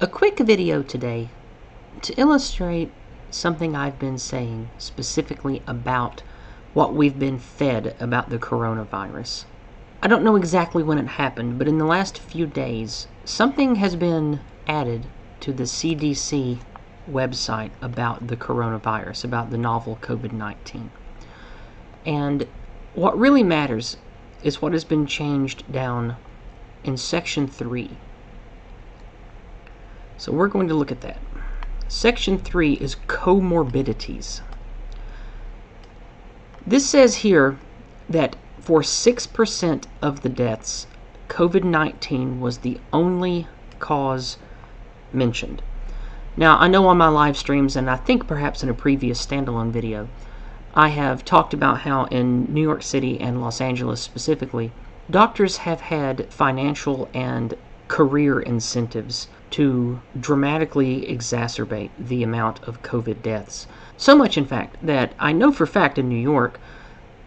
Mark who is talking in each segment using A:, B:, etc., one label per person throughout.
A: A quick video today to illustrate something I've been saying specifically about what we've been fed about the coronavirus. I don't know exactly when it happened, but in the last few days, something has been added to the CDC website about the coronavirus, about the novel COVID-19. And what really matters is what has been changed down in Section 3. So we're going to look at that. Section 3 is comorbidities. This says here that for 6% of the deaths, COVID-19 was the only cause mentioned. Now, I know on my live streams, and I think perhaps in a previous standalone video, I have talked about how in New York City and Los Angeles specifically, doctors have had financial and career incentives to dramatically exacerbate the amount of COVID deaths. So much, in fact, that I know for a fact in New York,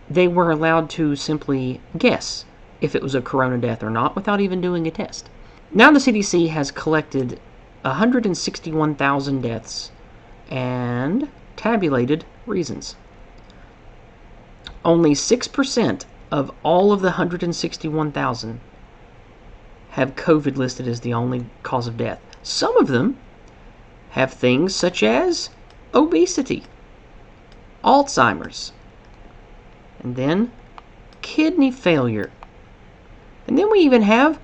A: they were allowed to simply guess if it was a corona death or not without even doing a test. Now the CDC has collected 161,000 deaths and tabulated reasons. Only 6% of all of the 161,000 have COVID listed as the only cause of death. Some of them have things such as obesity, Alzheimer's, and then kidney failure. And then we even have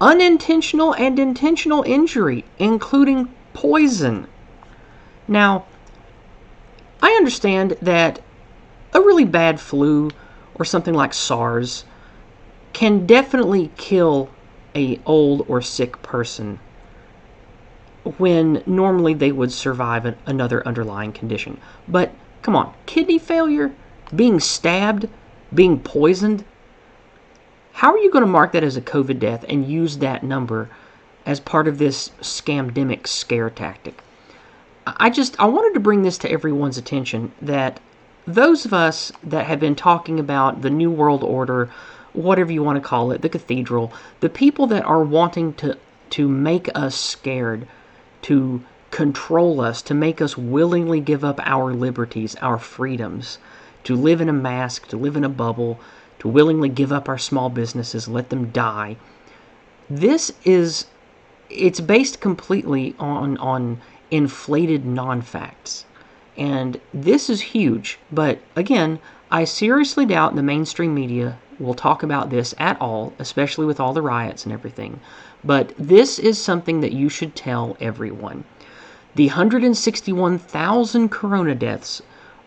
A: unintentional and intentional injury, including poison. Now, I understand that a really bad flu or something like SARS can definitely kill an old or sick person when normally they would survive another underlying condition. But come on, kidney failure, being stabbed, being poisoned, how are you going to mark that as a COVID death and use that number as part of this Scamdemic scare tactic? I wanted to bring this to everyone's attention, that those of us that have been talking about the New World Order, whatever you want to call it, the cathedral, the people that are wanting to make us scared, to control us, to make us willingly give up our liberties, our freedoms, to live in a mask, to live in a bubble, to willingly give up our small businesses, let them die. It's based completely on inflated non-facts. And this is huge, but again, I seriously doubt the mainstream media will talk about this at all, especially with all the riots and everything. But this is something that you should tell everyone. The 161,000 corona deaths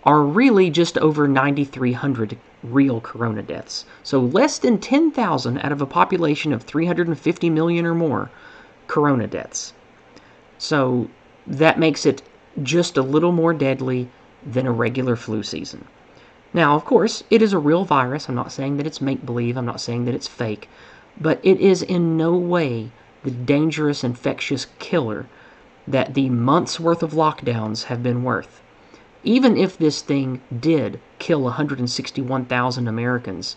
A: are really just over 9,300 real corona deaths. So less than 10,000 out of a population of 350 million or more corona deaths. So that makes it just a little more deadly than a regular flu season. Now, of course, it is a real virus. I'm not saying that it's make-believe. I'm not saying that it's fake. But it is in no way the dangerous, infectious killer that the months' worth of lockdowns have been worth. Even if this thing did kill 161,000 Americans,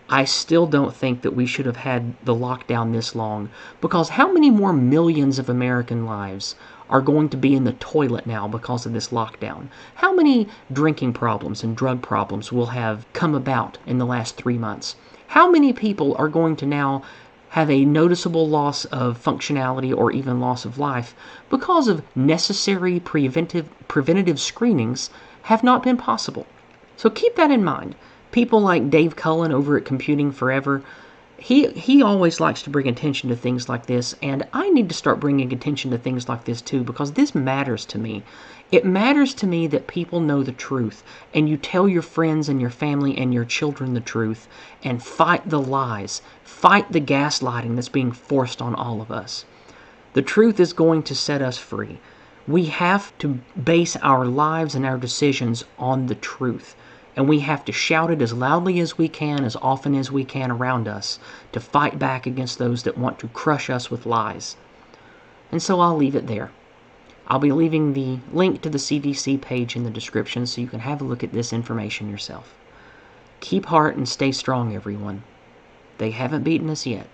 A: I still don't think that we should have had the lockdown this long, because how many more millions of American lives are going to be in the toilet now because of this lockdown? How many drinking problems and drug problems will have come about in the last 3 months? How many people are going to now have a noticeable loss of functionality or even loss of life because of necessary preventative screenings have not been possible? So keep that in mind. People like Dave Cullen over at Computing Forever, he always likes to bring attention to things like this, and I need to start bringing attention to things like this too, because this matters to me. It matters to me that people know the truth, and you tell your friends and your family and your children the truth, and fight the lies, fight the gaslighting that's being forced on all of us. The truth is going to set us free. We have to base our lives and our decisions on the truth. And we have to shout it as loudly as we can, as often as we can around us, to fight back against those that want to crush us with lies. And so I'll leave it there. I'll be leaving the link to the CDC page in the description so you can have a look at this information yourself. Keep heart and stay strong, everyone. They haven't beaten us yet.